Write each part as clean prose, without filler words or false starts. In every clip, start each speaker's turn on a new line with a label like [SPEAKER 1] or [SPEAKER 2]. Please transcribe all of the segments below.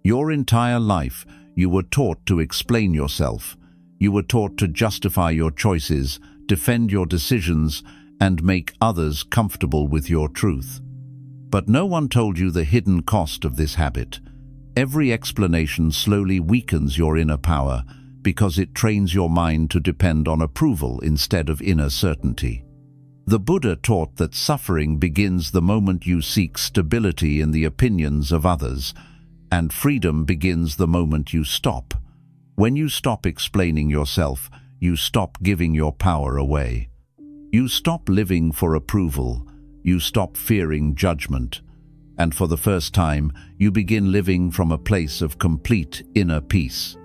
[SPEAKER 1] Your entire life, you were taught to explain yourself. You were taught to justify your choices, defend your decisions, and make others comfortable with your truth. But no one told you the hidden cost of this habit. Every explanation slowly weakens your inner power because it trains your mind to depend on approval instead of inner certainty. The Buddha taught that suffering begins the moment you seek stability in the opinions of others, and freedom begins the moment you stop. When you stop explaining yourself, you stop giving your power away. You stop living for approval. You stop fearing judgment. And for the first time, you begin living from a place of complete inner peace.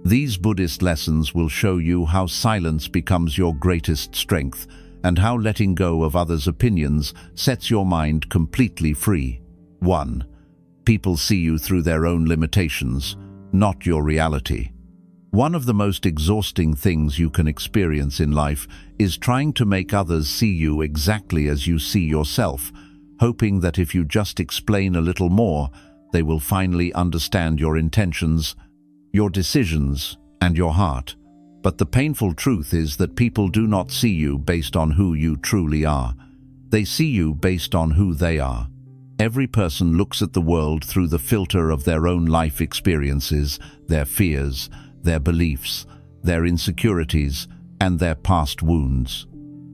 [SPEAKER 1] These Buddhist lessons will show you how silence becomes your greatest strength and how letting go of others' opinions sets your mind completely free. 1. People see you through their own limitations, not your reality. One of the most exhausting things you can experience in life is trying to make others see you exactly as you see yourself, hoping that if you just explain a little more, they will finally understand your intentions, your decisions, and your heart. But the painful truth is that people do not see you based on who you truly are. They see you based on who they are. Every person looks at the world through the filter of their own life experiences, their fears, their beliefs, their insecurities, and their past wounds.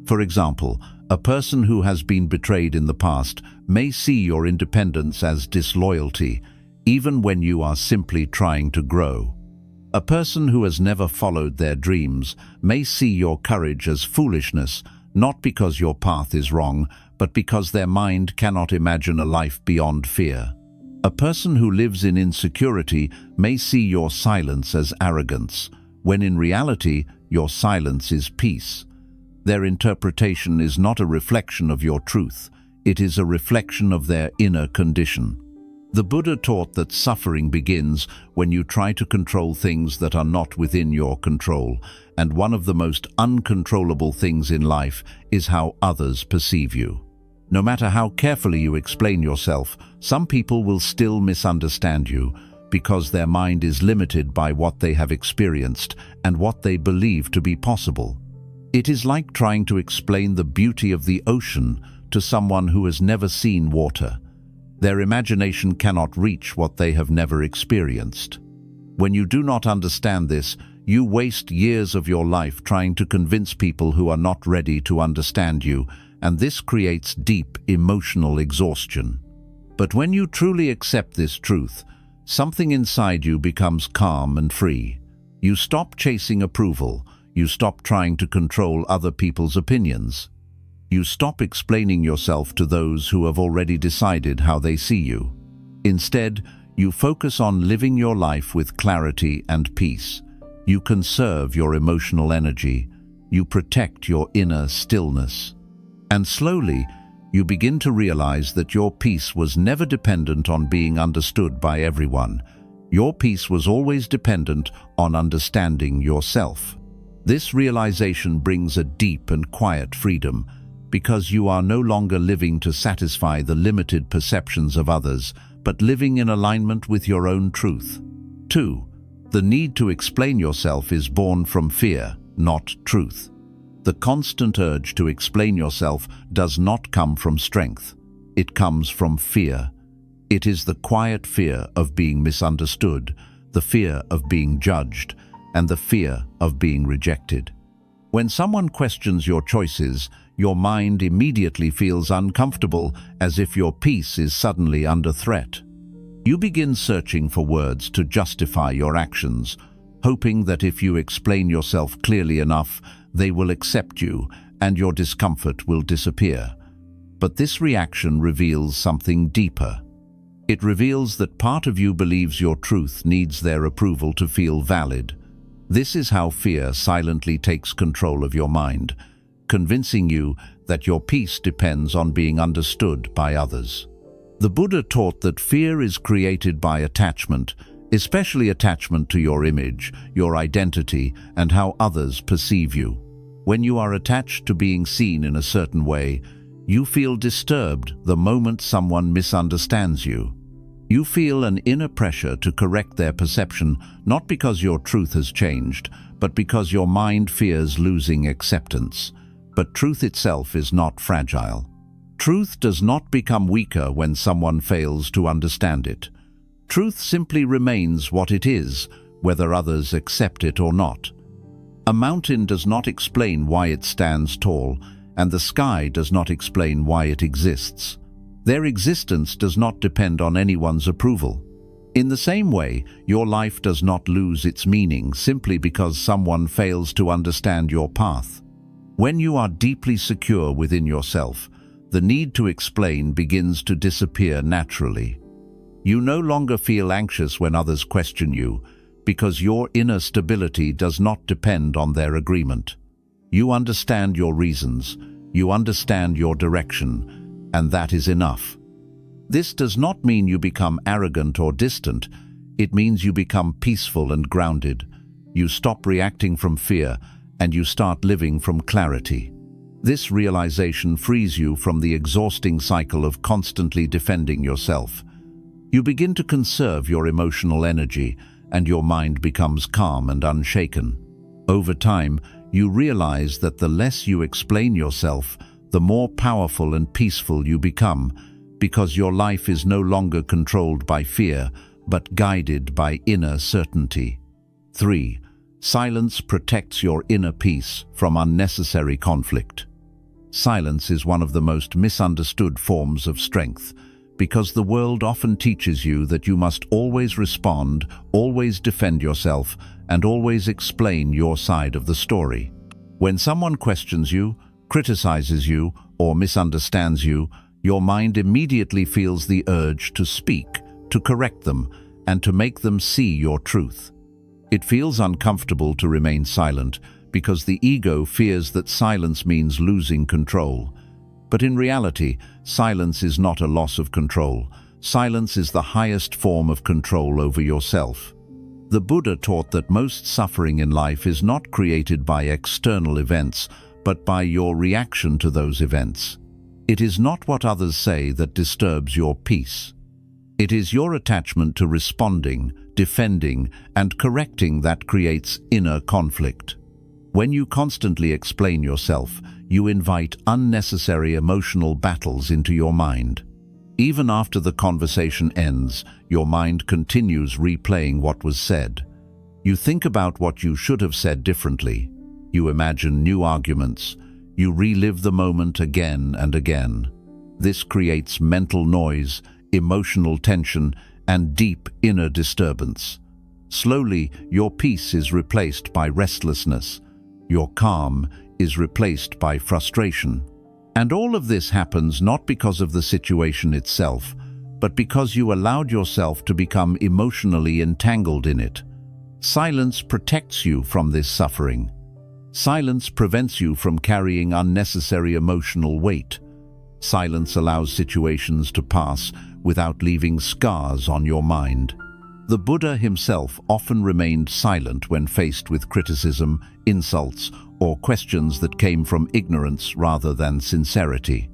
[SPEAKER 1] For example, a person who has been betrayed in the past may see your independence as disloyalty, even when you are simply trying to grow. A person who has never followed their dreams may see your courage as foolishness, not because your path is wrong, but because their mind cannot imagine a life beyond fear. A person who lives in insecurity may see your silence as arrogance, when in reality, your silence is peace. Their interpretation is not a reflection of your truth, it is a reflection of their inner condition. The Buddha taught that suffering begins when you try to control things that are not within your control, and one of the most uncontrollable things in life is how others perceive you. No matter how carefully you explain yourself, some people will still misunderstand you because their mind is limited by what they have experienced and what they believe to be possible. It is like trying to explain the beauty of the ocean to someone who has never seen water. Their imagination cannot reach what they have never experienced. When you do not understand this, you waste years of your life trying to convince people who are not ready to understand you, and this creates deep emotional exhaustion. But when you truly accept this truth, something inside you becomes calm and free. You stop chasing approval. You stop trying to control other people's opinions. You stop explaining yourself to those who have already decided how they see you. Instead, you focus on living your life with clarity and peace. You conserve your emotional energy. You protect your inner stillness. And slowly, you begin to realize that your peace was never dependent on being understood by everyone. Your peace was always dependent on understanding yourself. This realization brings a deep and quiet freedom, because you are no longer living to satisfy the limited perceptions of others, but living in alignment with your own truth. 2. The need to explain yourself is born from fear, not truth. The constant urge to explain yourself does not come from strength. It comes from fear. It is the quiet fear of being misunderstood, the fear of being judged, and the fear of being rejected. When someone questions your choices, your mind immediately feels uncomfortable, as if your peace is suddenly under threat. You begin searching for words to justify your actions, hoping that if you explain yourself clearly enough, they will accept you and your discomfort will disappear. But this reaction reveals something deeper. It reveals that part of you believes your truth needs their approval to feel valid. This is how fear silently takes control of your mind, convincing you that your peace depends on being understood by others. The Buddha taught that fear is created by attachment, especially attachment to your image, your identity, and how others perceive you. When you are attached to being seen in a certain way, you feel disturbed the moment someone misunderstands you. You feel an inner pressure to correct their perception, not because your truth has changed, but because your mind fears losing acceptance. But truth itself is not fragile. Truth does not become weaker when someone fails to understand it. Truth simply remains what it is, whether others accept it or not. A mountain does not explain why it stands tall, and the sky does not explain why it exists. Their existence does not depend on anyone's approval. In the same way, your life does not lose its meaning simply because someone fails to understand your path. When you are deeply secure within yourself, the need to explain begins to disappear naturally. You no longer feel anxious when others question you, because your inner stability does not depend on their agreement. You understand your reasons, you understand your direction, and that is enough. This does not mean you become arrogant or distant. It means you become peaceful and grounded. You stop reacting from fear, and you start living from clarity. This realization frees you from the exhausting cycle of constantly defending yourself. You begin to conserve your emotional energy, and your mind becomes calm and unshaken. Over time, you realize that the less you explain yourself, the more powerful and peaceful you become, because your life is no longer controlled by fear, but guided by inner certainty. 3. Silence protects your inner peace from unnecessary conflict. Silence is one of the most misunderstood forms of strength, because the world often teaches you that you must always respond, always defend yourself, and always explain your side of the story. When someone questions you, criticizes you, or misunderstands you, your mind immediately feels the urge to speak, to correct them, and to make them see your truth. It feels uncomfortable to remain silent because the ego fears that silence means losing control. But in reality, silence is not a loss of control. Silence is the highest form of control over yourself. The Buddha taught that most suffering in life is not created by external events, but by your reaction to those events. It is not what others say that disturbs your peace. It is your attachment to responding, defending, and correcting that creates inner conflict. When you constantly explain yourself, you invite unnecessary emotional battles into your mind. Even after the conversation ends, your mind continues replaying what was said. You think about what you should have said differently. You imagine new arguments. You relive the moment again and again. This creates mental noise, emotional tension, and deep inner disturbance. Slowly, your peace is replaced by restlessness. Your calm is replaced by frustration. And all of this happens not because of the situation itself, but because you allowed yourself to become emotionally entangled in it. Silence protects you from this suffering. Silence prevents you from carrying unnecessary emotional weight. Silence allows situations to pass without leaving scars on your mind. The Buddha himself often remained silent when faced with criticism, insults, or questions that came from ignorance rather than sincerity.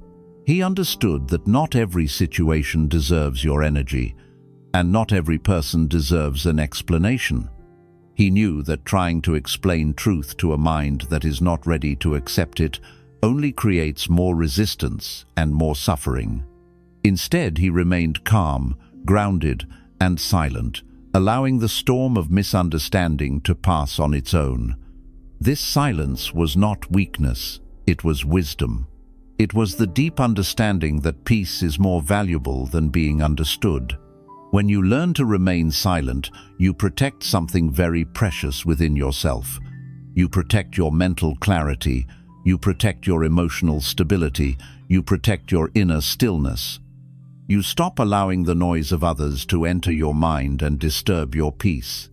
[SPEAKER 1] He understood that not every situation deserves your energy, and not every person deserves an explanation. He knew that trying to explain truth to a mind that is not ready to accept it only creates more resistance and more suffering. Instead, he remained calm, grounded, and silent, allowing the storm of misunderstanding to pass on its own. This silence was not weakness, it was wisdom. It was the deep understanding that peace is more valuable than being understood. When you learn to remain silent, you protect something very precious within yourself. You protect your mental clarity, you protect your emotional stability, you protect your inner stillness. You stop allowing the noise of others to enter your mind and disturb your peace.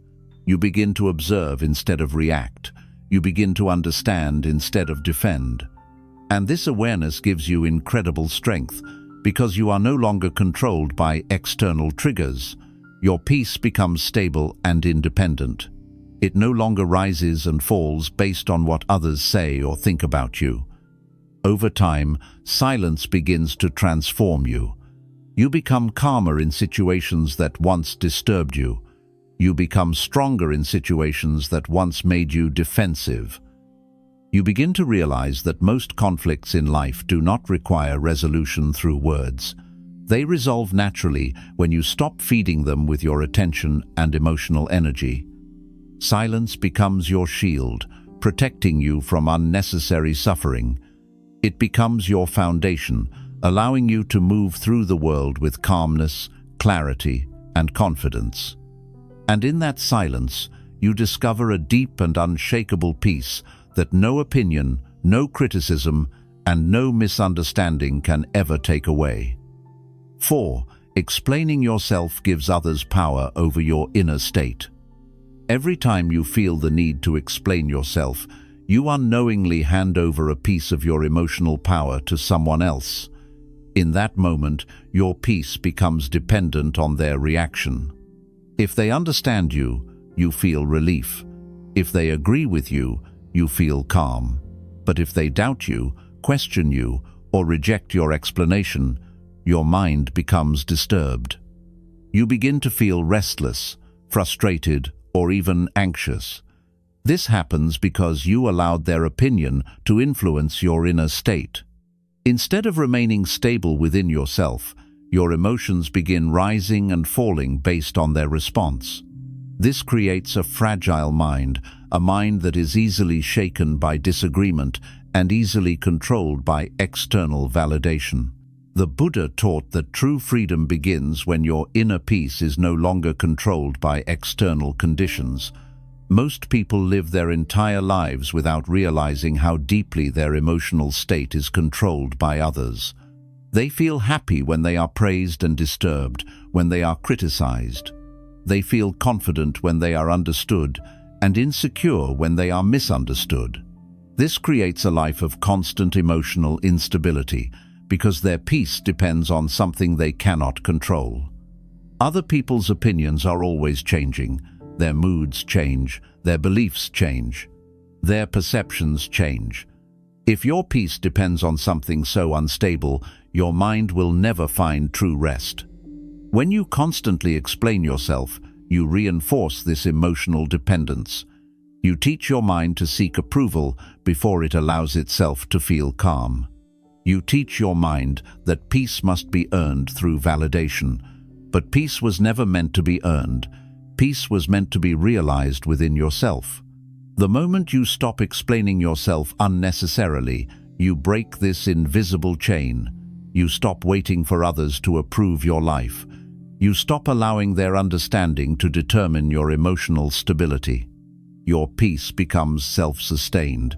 [SPEAKER 1] You begin to observe instead of react. You begin to understand instead of defend. And this awareness gives you incredible strength, because you are no longer controlled by external triggers. Your peace becomes stable and independent. It no longer rises and falls based on what others say or think about you. Over time, silence begins to transform you. You become calmer in situations that once disturbed you. You become stronger in situations that once made you defensive. You begin to realize that most conflicts in life do not require resolution through words. They resolve naturally when you stop feeding them with your attention and emotional energy. Silence becomes your shield, protecting you from unnecessary suffering. It becomes your foundation, allowing you to move through the world with calmness, clarity, and confidence. And in that silence, you discover a deep and unshakable peace that no opinion, no criticism, and no misunderstanding can ever take away. 4. Explaining yourself gives others power over your inner state. Every time you feel the need to explain yourself, you unknowingly hand over a piece of your emotional power to someone else. In that moment, your peace becomes dependent on their reaction. If they understand you, you feel relief. If they agree with you, you feel calm. But if they doubt you, question you, or reject your explanation, your mind becomes disturbed. You begin to feel restless, frustrated, or even anxious. This happens because you allowed their opinion to influence your inner state. Instead of remaining stable within yourself, your emotions begin rising and falling based on their response. This creates a fragile mind, a mind that is easily shaken by disagreement and easily controlled by external validation. The Buddha taught that true freedom begins when your inner peace is no longer controlled by external conditions. Most people live their entire lives without realizing how deeply their emotional state is controlled by others. They feel happy when they are praised and disturbed, when they are criticized. They feel confident when they are understood, and insecure when they are misunderstood. This creates a life of constant emotional instability, because their peace depends on something they cannot control. Other people's opinions are always changing. Their moods change, their beliefs change, their perceptions change. If your peace depends on something so unstable, your mind will never find true rest. When you constantly explain yourself, you reinforce this emotional dependence. You teach your mind to seek approval before it allows itself to feel calm. You teach your mind that peace must be earned through validation. But peace was never meant to be earned. Peace was meant to be realized within yourself. The moment you stop explaining yourself unnecessarily, you break this invisible chain. You stop waiting for others to approve your life. You stop allowing their understanding to determine your emotional stability. Your peace becomes self-sustained.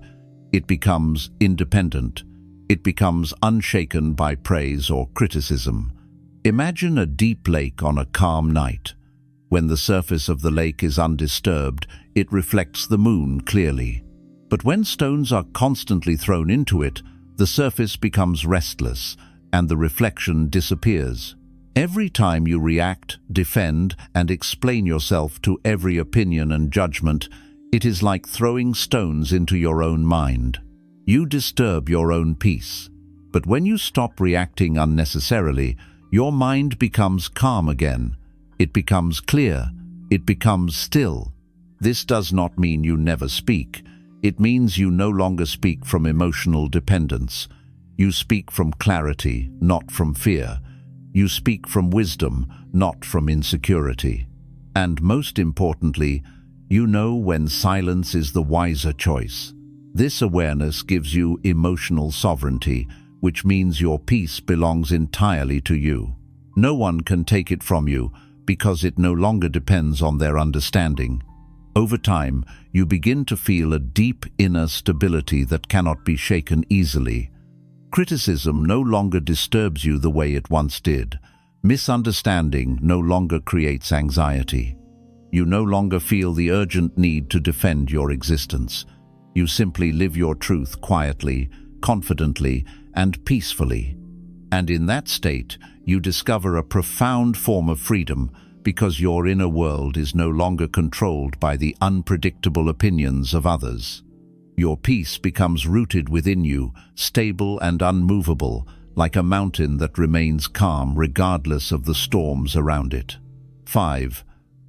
[SPEAKER 1] It becomes independent. It becomes unshaken by praise or criticism. Imagine a deep lake on a calm night. When the surface of the lake is undisturbed, it reflects the moon clearly. But when stones are constantly thrown into it, the surface becomes restless, and the reflection disappears. Every time you react, defend, and explain yourself to every opinion and judgment, it is like throwing stones into your own mind. You disturb your own peace. But when you stop reacting unnecessarily, your mind becomes calm again. It becomes clear. It becomes still. This does not mean you never speak. It means you no longer speak from emotional dependence. You speak from clarity, not from fear. You speak from wisdom, not from insecurity. And most importantly, you know when silence is the wiser choice. This awareness gives you emotional sovereignty, which means your peace belongs entirely to you. No one can take it from you because it no longer depends on their understanding. Over time, you begin to feel a deep inner stability that cannot be shaken easily. Criticism no longer disturbs you the way it once did. Misunderstanding no longer creates anxiety. You no longer feel the urgent need to defend your existence. You simply live your truth quietly, confidently, and peacefully. And in that state, you discover a profound form of freedom because your inner world is no longer controlled by the unpredictable opinions of others. Your peace becomes rooted within you, stable and unmovable, like a mountain that remains calm regardless of the storms around it. 5.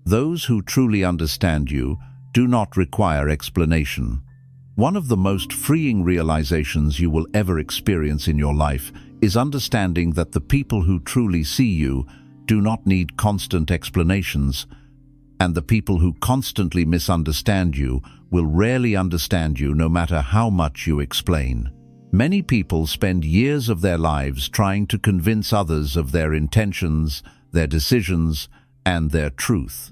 [SPEAKER 1] Those who truly understand you do not require explanation. One of the most freeing realizations you will ever experience in your life is understanding that the people who truly see you do not need constant explanations, and the people who constantly misunderstand you will rarely understand you no matter how much you explain. Many people spend years of their lives trying to convince others of their intentions, their decisions, and their truth.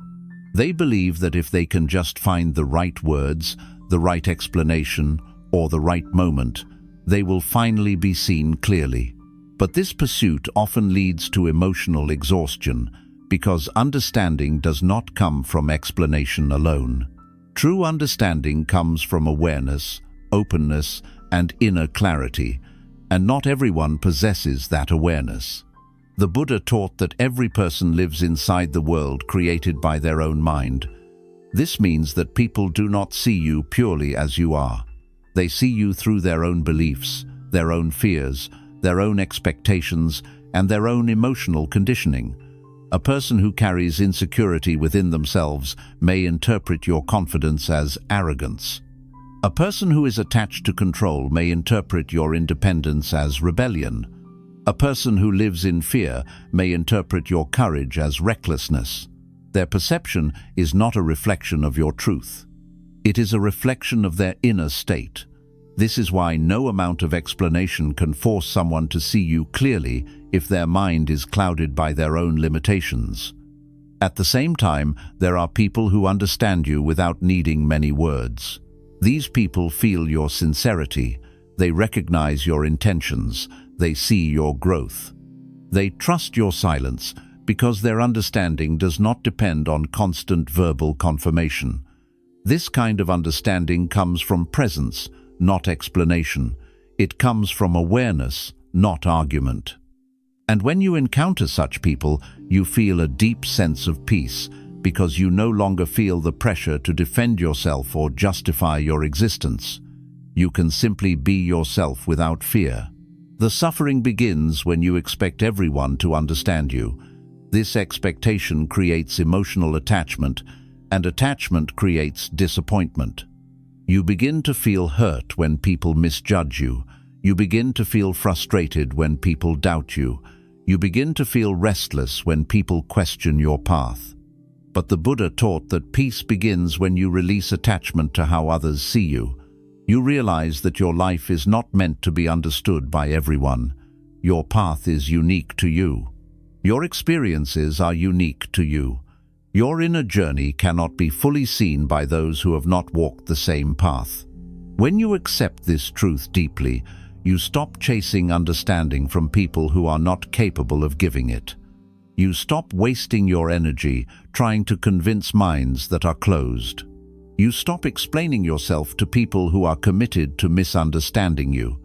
[SPEAKER 1] They believe that if they can just find the right words, the right explanation, or the right moment, they will finally be seen clearly. But this pursuit often leads to emotional exhaustion, because understanding does not come from explanation alone. True understanding comes from awareness, openness, and inner clarity, and not everyone possesses that awareness. The Buddha taught that every person lives inside the world created by their own mind. This means that people do not see you purely as you are. They see you through their own beliefs, their own fears, their own expectations, and their own emotional conditioning. A person who carries insecurity within themselves may interpret your confidence as arrogance. A person who is attached to control may interpret your independence as rebellion. A person who lives in fear may interpret your courage as recklessness. Their perception is not a reflection of your truth. It is a reflection of their inner state. This is why no amount of explanation can force someone to see you clearly if their mind is clouded by their own limitations. At the same time, there are people who understand you without needing many words. These people feel your sincerity. They recognize your intentions. They see your growth. They trust your silence because their understanding does not depend on constant verbal confirmation. This kind of understanding comes from presence, not explanation. It comes from awareness, not argument. And when you encounter such people, you feel a deep sense of peace, because you no longer feel the pressure to defend yourself or justify your existence. You can simply be yourself without fear. The suffering begins when you expect everyone to understand you. This expectation creates emotional attachment, and attachment creates disappointment. You begin to feel hurt when people misjudge you. You begin to feel frustrated when people doubt you. You begin to feel restless when people question your path. But the Buddha taught that peace begins when you release attachment to how others see you. You realize that your life is not meant to be understood by everyone. Your path is unique to you. Your experiences are unique to you. Your inner journey cannot be fully seen by those who have not walked the same path. When you accept this truth deeply, you stop chasing understanding from people who are not capable of giving it. You stop wasting your energy trying to convince minds that are closed. You stop explaining yourself to people who are committed to misunderstanding you.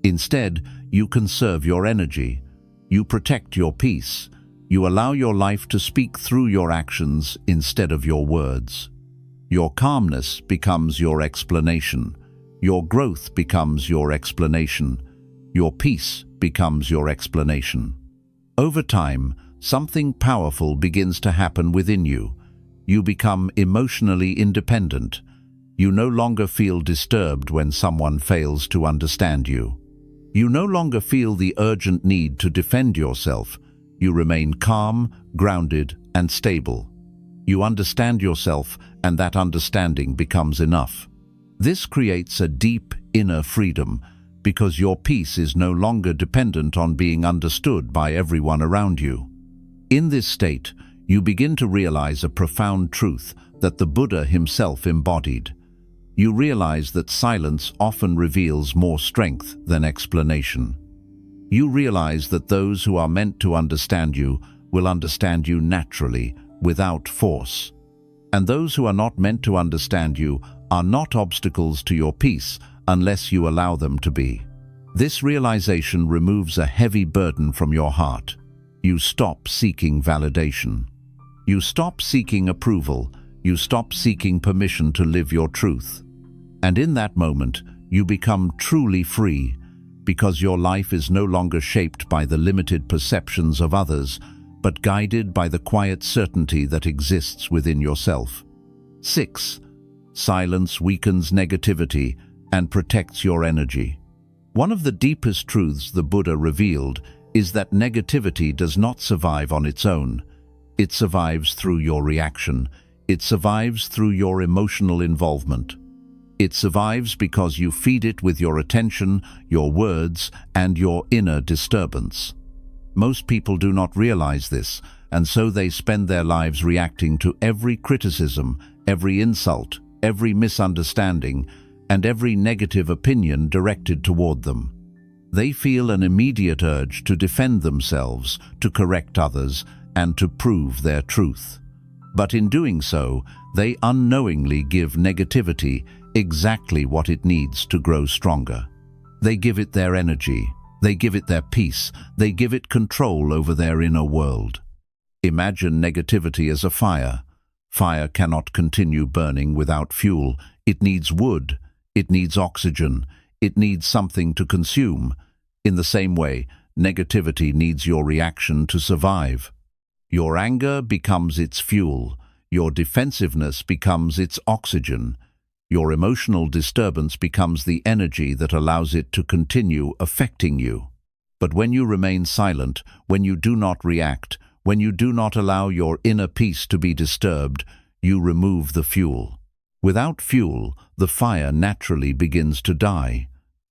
[SPEAKER 1] Instead, you conserve your energy. You protect your peace. You allow your life to speak through your actions instead of your words. Your calmness becomes your explanation. Your growth becomes your explanation. Your peace becomes your explanation. Over time, something powerful begins to happen within you. You become emotionally independent. You no longer feel disturbed when someone fails to understand you. You no longer feel the urgent need to defend yourself. You remain calm, grounded, and stable. You understand yourself, and that understanding becomes enough. This creates a deep inner freedom, because your peace is no longer dependent on being understood by everyone around you. In this state, you begin to realize a profound truth that the Buddha himself embodied. You realize that silence often reveals more strength than explanation. You realize that those who are meant to understand you will understand you naturally, without force. And those who are not meant to understand you are not obstacles to your peace unless you allow them to be. This realization removes a heavy burden from your heart. You stop seeking validation. You stop seeking approval. You stop seeking permission to live your truth. And in that moment, you become truly free, because your life is no longer shaped by the limited perceptions of others, but guided by the quiet certainty that exists within yourself. 6. Silence weakens negativity and protects your energy. One of the deepest truths the Buddha revealed is that negativity does not survive on its own. It survives through your reaction. It survives through your emotional involvement. It survives because you feed it with your attention, your words, and your inner disturbance. Most people do not realize this, and so they spend their lives reacting to every criticism, every insult, every misunderstanding, and every negative opinion directed toward them. They feel an immediate urge to defend themselves, to correct others, and to prove their truth. But in doing so, they unknowingly give negativity exactly what it needs to grow stronger. They give it their energy, they give it their peace, they give it control over their inner world. Imagine negativity as a fire. Fire cannot continue burning without fuel. It needs wood, it needs oxygen, it needs something to consume. In the same way, negativity needs your reaction to survive. Your anger becomes its fuel, your defensiveness becomes its oxygen, your emotional disturbance becomes the energy that allows it to continue affecting you. But when you remain silent, when you do not react, when you do not allow your inner peace to be disturbed, you remove the fuel. Without fuel, the fire naturally begins to die.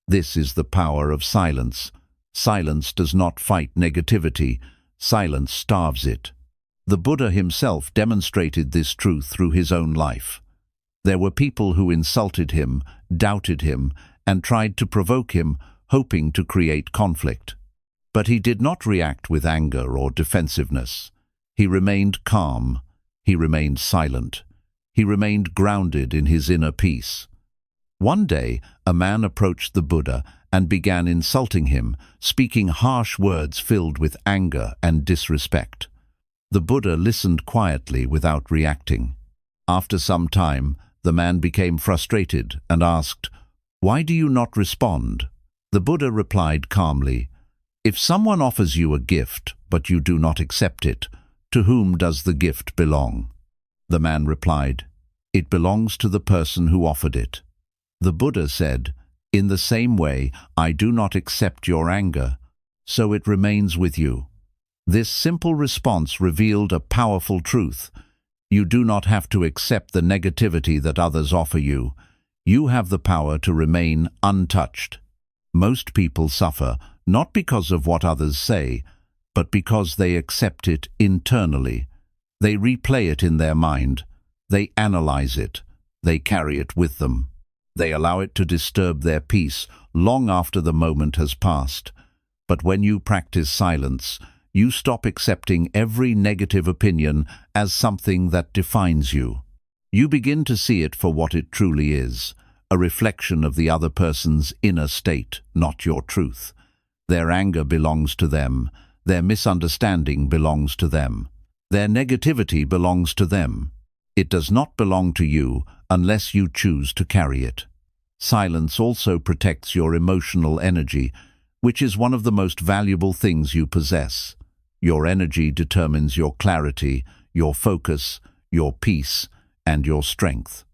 [SPEAKER 1] This is the power of silence. Silence does not fight negativity. Silence starves it. The Buddha himself demonstrated this truth through his own life. There were people who insulted him, doubted him, and tried to provoke him, hoping to create conflict. But he did not react with anger or defensiveness. He remained calm. He remained silent. He remained grounded in his inner peace. One day, a man approached the Buddha and began insulting him, speaking harsh words filled with anger and disrespect. The Buddha listened quietly without reacting. After some time, the man became frustrated and asked, "Why do you not respond?" The Buddha replied calmly, "If someone offers you a gift, but you do not accept it, to whom does the gift belong?" The man replied, "It belongs to the person who offered it." The Buddha said, "In the same way, I do not accept your anger, so it remains with you." This simple response revealed a powerful truth. You do not have to accept the negativity that others offer you. You have the power to remain untouched. Most people suffer not because of what others say, but because they accept it internally. They replay it in their mind. They analyze it. They carry it with them. They allow it to disturb their peace long after the moment has passed. But when you practice silence, you stop accepting every negative opinion as something that defines you. You begin to see it for what it truly is, a reflection of the other person's inner state, not your truth. Their anger belongs to them. Their misunderstanding belongs to them. Their negativity belongs to them. It does not belong to you unless you choose to carry it. Silence also protects your emotional energy, which is one of the most valuable things you possess. Your energy determines your clarity, your focus, your peace, and your strength.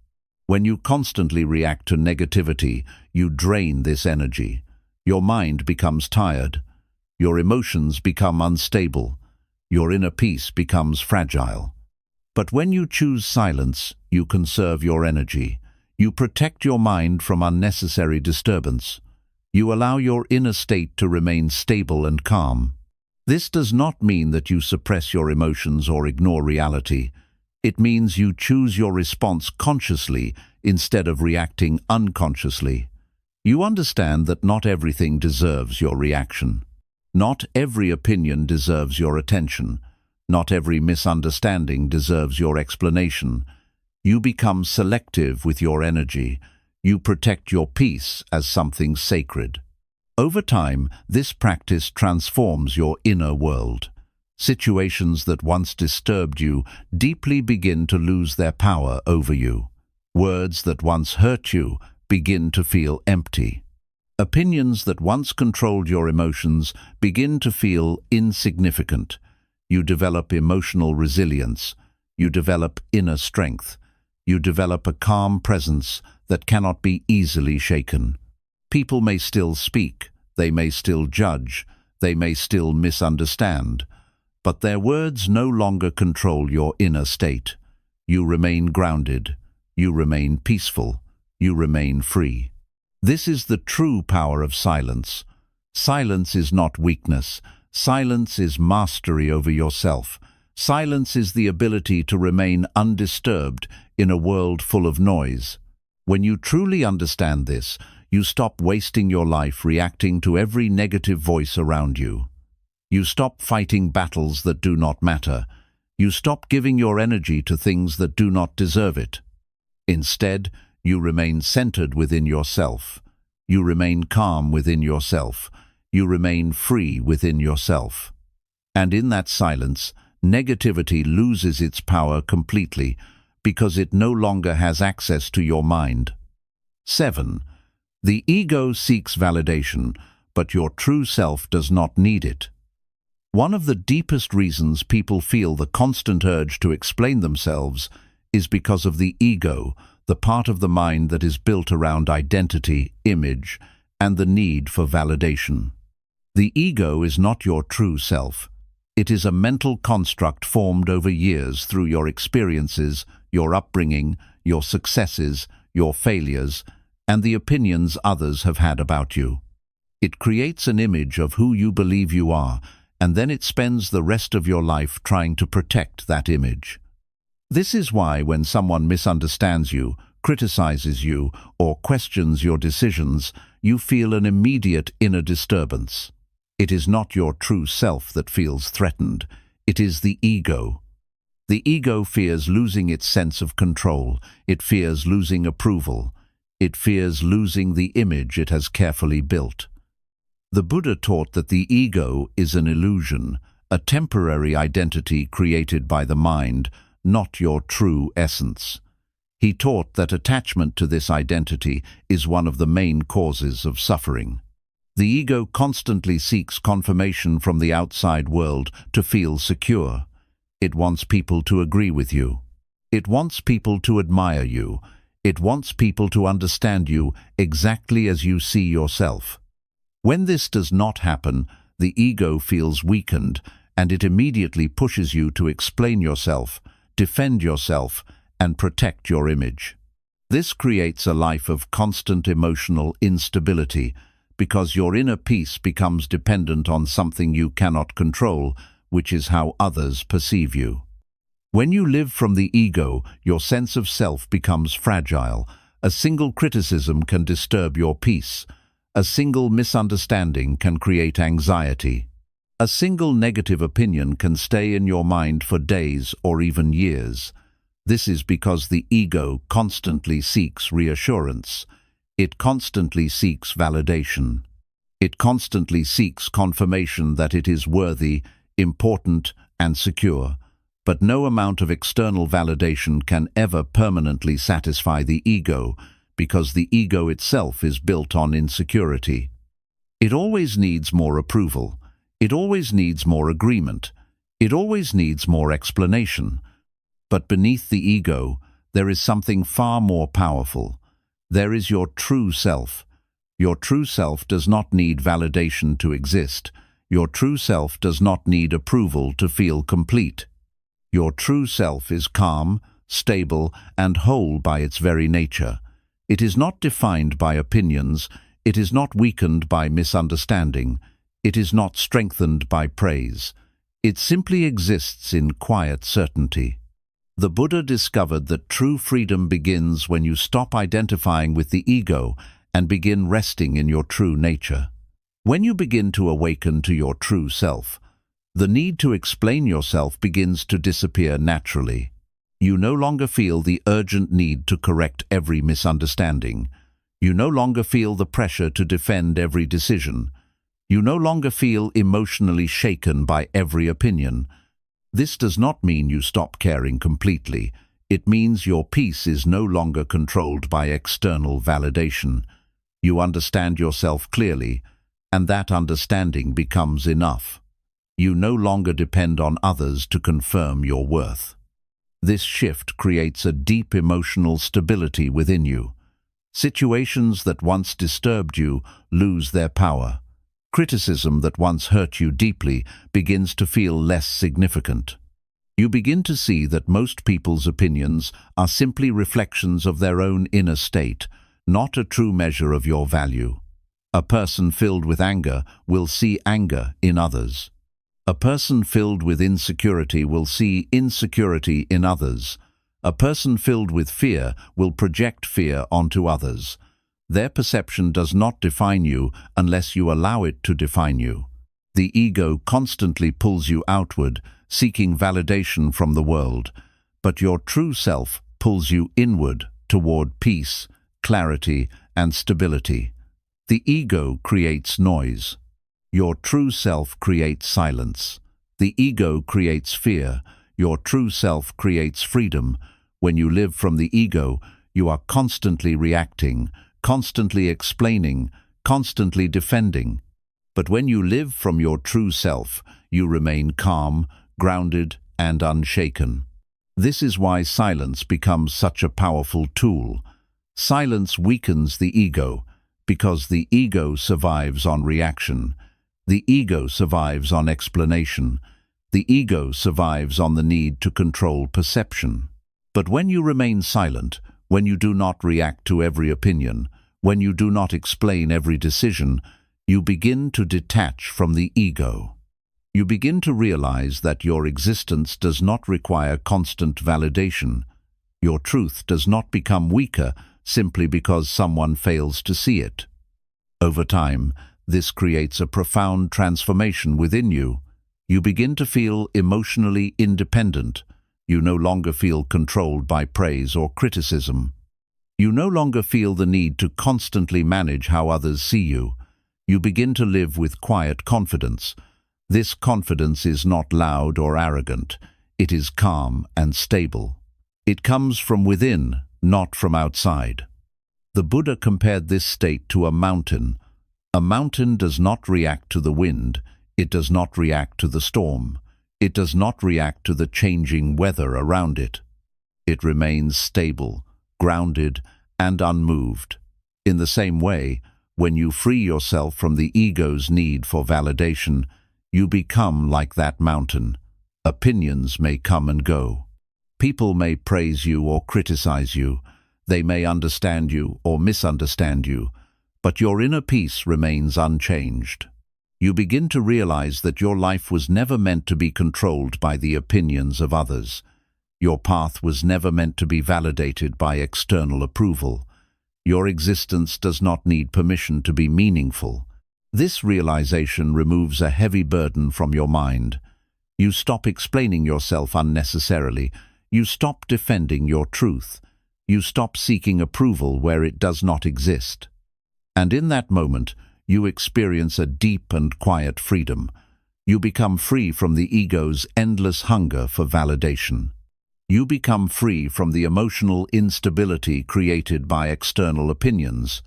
[SPEAKER 1] When you constantly react to negativity, you drain this energy. Your mind becomes tired. Your emotions become unstable. Your inner peace becomes fragile. But when you choose silence, you conserve your energy. You protect your mind from unnecessary disturbance. You allow your inner state to remain stable and calm. This does not mean that you suppress your emotions or ignore reality. It means you choose your response consciously instead of reacting unconsciously. You understand that not everything deserves your reaction. Not every opinion deserves your attention. Not every misunderstanding deserves your explanation. You become selective with your energy. You protect your peace as something sacred. Over time, this practice transforms your inner world. Situations that once disturbed you deeply begin to lose their power over you. Words that once hurt you begin to feel empty. Opinions that once controlled your emotions begin to feel insignificant. You develop emotional resilience. You develop inner strength. You develop a calm presence that cannot be easily shaken. People may still speak, they may still judge, they may still misunderstand, but their words no longer control your inner state. You remain grounded, you remain peaceful, you remain free. This is the true power of silence. Silence is not weakness. Silence is mastery over yourself. Silence is the ability to remain undisturbed in a world full of noise. When you truly understand this, you stop wasting your life reacting to every negative voice around you. You stop fighting battles that do not matter. You stop giving your energy to things that do not deserve it. Instead, you remain centered within yourself. You remain calm within yourself. You remain free within yourself. And in that silence, negativity loses its power completely because it no longer has access to your mind. 7. The ego seeks validation, but your true self does not need it. One of the deepest reasons people feel the constant urge to explain themselves is because of the ego, the part of the mind that is built around identity, image, and the need for validation. The ego is not your true self. It is a mental construct formed over years through your experiences, your upbringing, your successes, your failures, and the opinions others have had about you. It creates an image of who you believe you are, and then it spends the rest of your life trying to protect that image. This is why when someone misunderstands you, criticizes you, or questions your decisions, you feel an immediate inner disturbance. It is not your true self that feels threatened. It is the ego. The ego fears losing its sense of control. It fears losing approval. It fears losing the image it has carefully built. The Buddha taught that the ego is an illusion, a temporary identity created by the mind, not your true essence. He taught that attachment to this identity is one of the main causes of suffering. The ego constantly seeks confirmation from the outside world to feel secure. It wants people to agree with you. It wants people to admire you. It wants people to understand you exactly as you see yourself. When this does not happen, the ego feels weakened, and it immediately pushes you to explain yourself, defend yourself, and protect your image. This creates a life of constant emotional instability because your inner peace becomes dependent on something you cannot control, which is how others perceive you. When you live from the ego, your sense of self becomes fragile. A single criticism can disturb your peace. A single misunderstanding can create anxiety. A single negative opinion can stay in your mind for days or even years. This is because the ego constantly seeks reassurance. It constantly seeks validation. It constantly seeks confirmation that it is worthy, important, and secure. But no amount of external validation can ever permanently satisfy the ego, because the ego itself is built on insecurity. It always needs more approval. It always needs more agreement. It always needs more explanation. But beneath the ego, there is something far more powerful. There is your true self. Your true self does not need validation to exist. Your true self does not need approval to feel complete. Your true self is calm, stable, and whole by its very nature. It is not defined by opinions. It is not weakened by misunderstanding. It is not strengthened by praise. It simply exists in quiet certainty. The Buddha discovered that true freedom begins when you stop identifying with the ego and begin resting in your true nature. When you begin to awaken to your true self, the need to explain yourself begins to disappear naturally. You no longer feel the urgent need to correct every misunderstanding. You no longer feel the pressure to defend every decision. You no longer feel emotionally shaken by every opinion. This does not mean you stop caring completely. It means your peace is no longer controlled by external validation. You understand yourself clearly, and that understanding becomes enough. You no longer depend on others to confirm your worth. This shift creates a deep emotional stability within you. Situations that once disturbed you lose their power. Criticism that once hurt you deeply begins to feel less significant. You begin to see that most people's opinions are simply reflections of their own inner state, not a true measure of your value. A person filled with anger will see anger in others. A person filled with insecurity will see insecurity in others. A person filled with fear will project fear onto others. Their perception does not define you unless you allow it to define you. The ego constantly pulls you outward, seeking validation from the world, but your true self pulls you inward toward peace, clarity, and stability. The ego creates noise. Your true self creates silence. The ego creates fear. Your true self creates freedom. When you live from the ego, you are constantly reacting, constantly explaining, constantly defending. But when you live from your true self, you remain calm, grounded, and unshaken. This is why silence becomes such a powerful tool. Silence weakens the ego, because the ego survives on reaction. The ego survives on explanation. The ego survives on the need to control perception. But when you remain silent, when you do not react to every opinion, when you do not explain every decision, you begin to detach from the ego. You begin to realize that your existence does not require constant validation. Your truth does not become weaker simply because someone fails to see it. Over time, this creates a profound transformation within you. You begin to feel emotionally independent. You no longer feel controlled by praise or criticism. You no longer feel the need to constantly manage how others see you. You begin to live with quiet confidence. This confidence is not loud or arrogant. It is calm and stable. It comes from within, not from outside. The Buddha compared this state to a mountain. A mountain does not react to the wind. It does not react to the storm. It does not react to the changing weather around it. It remains stable, grounded, and unmoved. In the same way, when you free yourself from the ego's need for validation, you become like that mountain. Opinions may come and go. People may praise you or criticize you. They may understand you or misunderstand you, but your inner peace remains unchanged. You begin to realize that your life was never meant to be controlled by the opinions of others. Your path was never meant to be validated by external approval. Your existence does not need permission to be meaningful. This realization removes a heavy burden from your mind. You stop explaining yourself unnecessarily. You stop defending your truth. You stop seeking approval where it does not exist. And in that moment, you experience a deep and quiet freedom. You become free from the ego's endless hunger for validation. You become free from the emotional instability created by external opinions.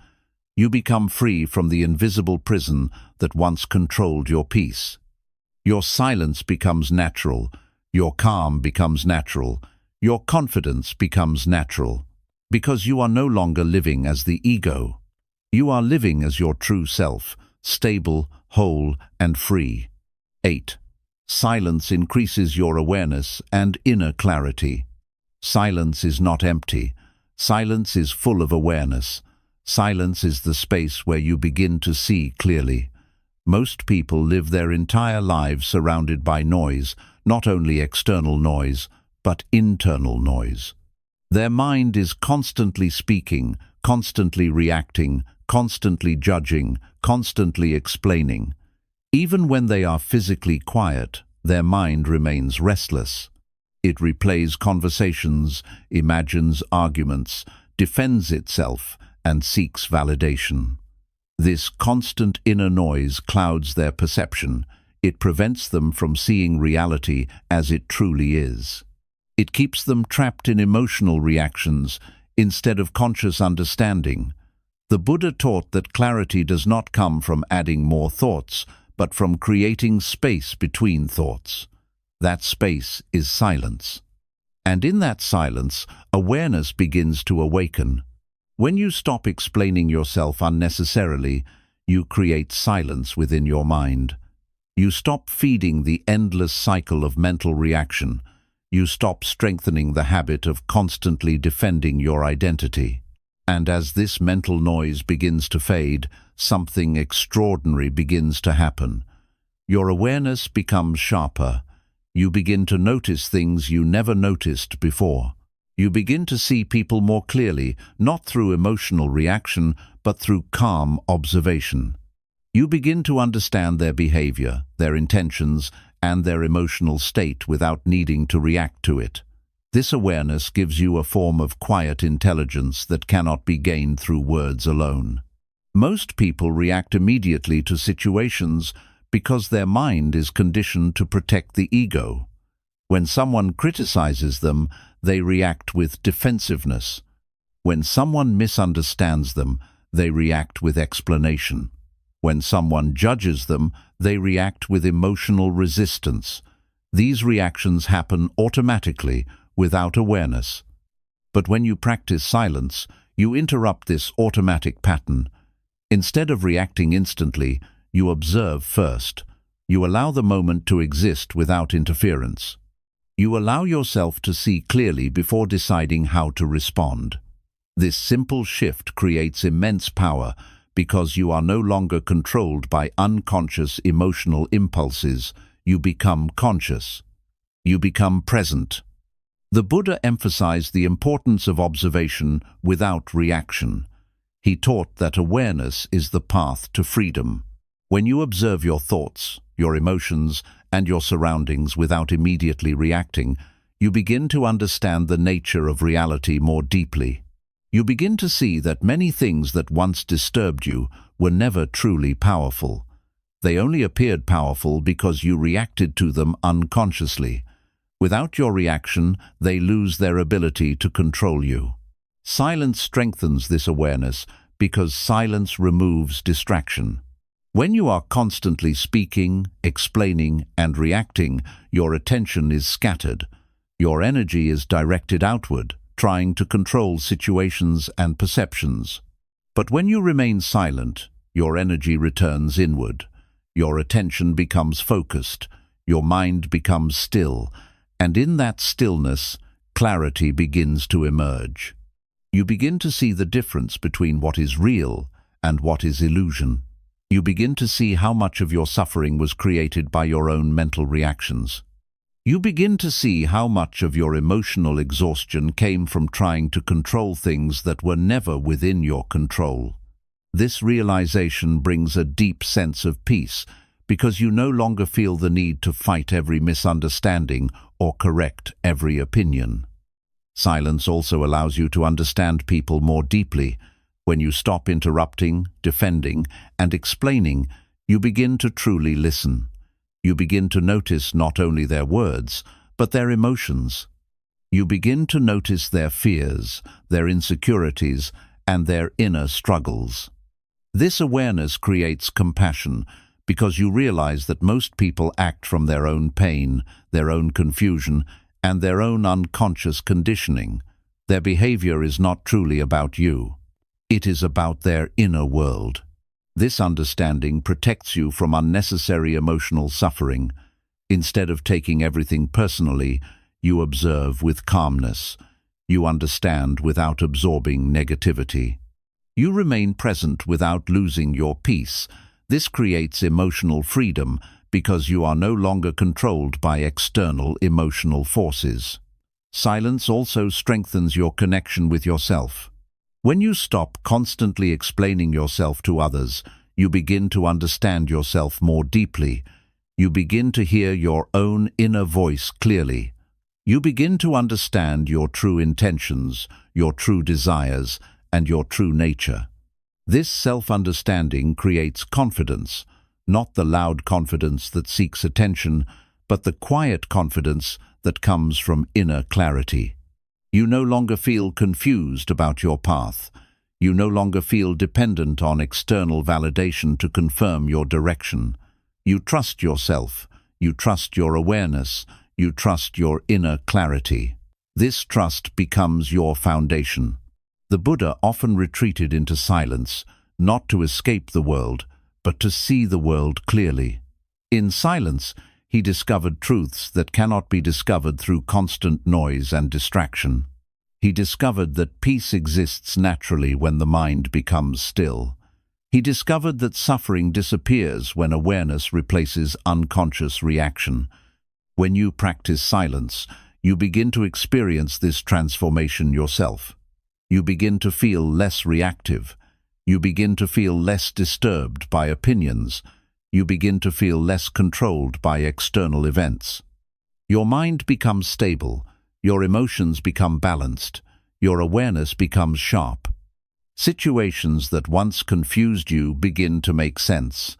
[SPEAKER 1] You become free from the invisible prison that once controlled your peace. Your silence becomes natural. Your calm becomes natural. Your confidence becomes natural. Because you are no longer living as the ego. You are living as your true self, stable, whole, and free. 8. Silence increases your awareness and inner clarity. Silence is not empty. Silence is full of awareness. Silence is the space where you begin to see clearly. Most people live their entire lives surrounded by noise, not only external noise, but internal noise. Their mind is constantly speaking, constantly reacting, constantly judging, constantly explaining. Even when they are physically quiet, their mind remains restless. It replays conversations, imagines arguments, defends itself, and seeks validation. This constant inner noise clouds their perception. It prevents them from seeing reality as it truly is. It keeps them trapped in emotional reactions instead of conscious understanding. The Buddha taught that clarity does not come from adding more thoughts, but from creating space between thoughts. That space is silence. And in that silence, awareness begins to awaken. When you stop explaining yourself unnecessarily, you create silence within your mind. You stop feeding the endless cycle of mental reaction. You stop strengthening the habit of constantly defending your identity. And as this mental noise begins to fade, something extraordinary begins to happen. Your awareness becomes sharper. You begin to notice things you never noticed before. You begin to see people more clearly, not through emotional reaction, but through calm observation. You begin to understand their behavior, their intentions, and their emotional state without needing to react to it. This awareness gives you a form of quiet intelligence that cannot be gained through words alone. Most people react immediately to situations because their mind is conditioned to protect the ego. When someone criticizes them, they react with defensiveness. When someone misunderstands them, they react with explanation. When someone judges them, they react with emotional resistance. These reactions happen automatically, without awareness. But when you practice silence, you interrupt this automatic pattern. Instead of reacting instantly, you observe first. You allow the moment to exist without interference. You allow yourself to see clearly before deciding how to respond. This simple shift creates immense power because you are no longer controlled by unconscious emotional impulses. You become conscious. You become present. The Buddha emphasized the importance of observation without reaction. He taught that awareness is the path to freedom. When you observe your thoughts, your emotions, and your surroundings without immediately reacting, you begin to understand the nature of reality more deeply. You begin to see that many things that once disturbed you were never truly powerful. They only appeared powerful because you reacted to them unconsciously. Without your reaction, they lose their ability to control you. Silence strengthens this awareness because silence removes distraction. When you are constantly speaking, explaining, and reacting, your attention is scattered. Your energy is directed outward, trying to control situations and perceptions. But when you remain silent, your energy returns inward. Your attention becomes focused. Your mind becomes still. And in that stillness, clarity begins to emerge. You begin to see the difference between what is real and what is illusion. You begin to see how much of your suffering was created by your own mental reactions. You begin to see how much of your emotional exhaustion came from trying to control things that were never within your control. This realization brings a deep sense of peace because you no longer feel the need to fight every misunderstanding or correct every opinion. Silence also allows you to understand people more deeply. When you stop interrupting, defending, and explaining, you begin to truly listen. You begin to notice not only their words, but their emotions. You begin to notice their fears, their insecurities, and their inner struggles. This awareness creates compassion because you realize that most people act from their own pain, their own confusion, and their own unconscious conditioning. Their behavior is not truly about you. It is about their inner world. This understanding protects you from unnecessary emotional suffering. Instead of taking everything personally, you observe with calmness. You understand without absorbing negativity. You remain present without losing your peace. This creates emotional freedom because you are no longer controlled by external emotional forces. Silence also strengthens your connection with yourself. When you stop constantly explaining yourself to others, you begin to understand yourself more deeply. You begin to hear your own inner voice clearly. You begin to understand your true intentions, your true desires, and your true nature. This self-understanding creates confidence, not the loud confidence that seeks attention, but the quiet confidence that comes from inner clarity. You no longer feel confused about your path. You no longer feel dependent on external validation to confirm your direction. You trust yourself. You trust your awareness. You trust your inner clarity. This trust becomes your foundation. The Buddha often retreated into silence, not to escape the world, but to see the world clearly. In silence, he discovered truths that cannot be discovered through constant noise and distraction. He discovered that peace exists naturally when the mind becomes still. He discovered that suffering disappears when awareness replaces unconscious reaction. When you practice silence, you begin to experience this transformation yourself. You begin to feel less reactive. You begin to feel less disturbed by opinions. You begin to feel less controlled by external events. Your mind becomes stable. Your emotions become balanced. Your awareness becomes sharp. Situations that once confused you begin to make sense.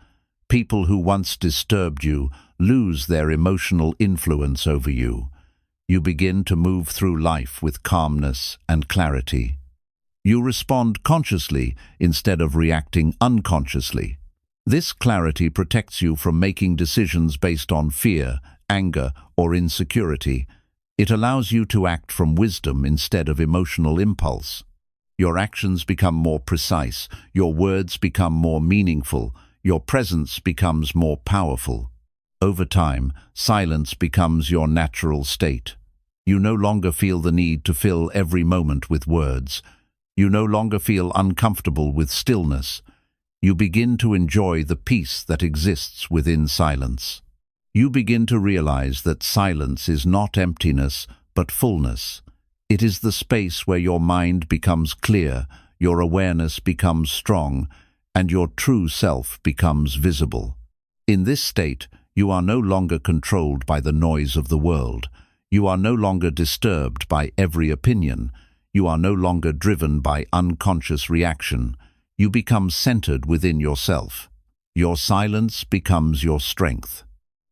[SPEAKER 1] People who once disturbed you lose their emotional influence over you. You begin to move through life with calmness and clarity. You respond consciously instead of reacting unconsciously. This clarity protects you from making decisions based on fear, anger, or insecurity. It allows you to act from wisdom instead of emotional impulse. Your actions become more precise, your words become more meaningful, your presence becomes more powerful. Over time, silence becomes your natural state. You no longer feel the need to fill every moment with words. You no longer feel uncomfortable with stillness. You begin to enjoy the peace that exists within silence. You begin to realize that silence is not emptiness, but fullness. It is the space where your mind becomes clear, your awareness becomes strong, and your true self becomes visible. In this state, you are no longer controlled by the noise of the world. You are no longer disturbed by every opinion. You are no longer driven by unconscious reaction. You become centered within yourself. Your silence becomes your strength.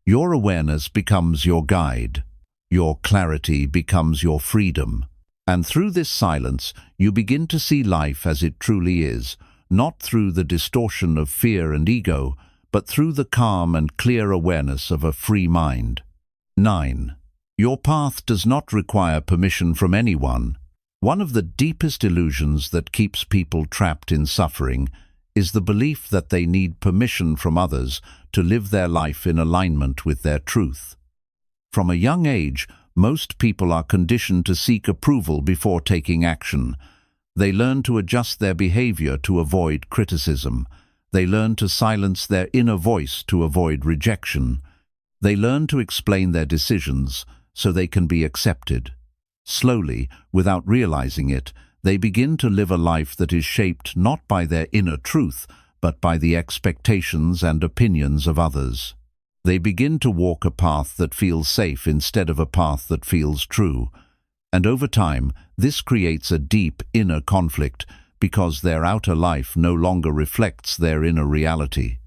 [SPEAKER 1] Your awareness becomes your guide. Your clarity becomes your freedom. And through this silence, you begin to see life as it truly is, not through the distortion of fear and ego, but through the calm and clear awareness of a free mind. 9. Your path does not require permission from anyone. One of the deepest illusions that keeps people trapped in suffering is the belief that they need permission from others to live their life in alignment with their truth. From a young age, most people are conditioned to seek approval before taking action. They learn to adjust their behavior to avoid criticism. They learn to silence their inner voice to avoid rejection. They learn to explain their decisions so they can be accepted. Slowly, without realizing it, they begin to live a life that is shaped not by their inner truth, but by the expectations and opinions of others. They begin to walk a path that feels safe instead of a path that feels true. And over time, this creates a deep inner conflict because their outer life no longer reflects their inner reality.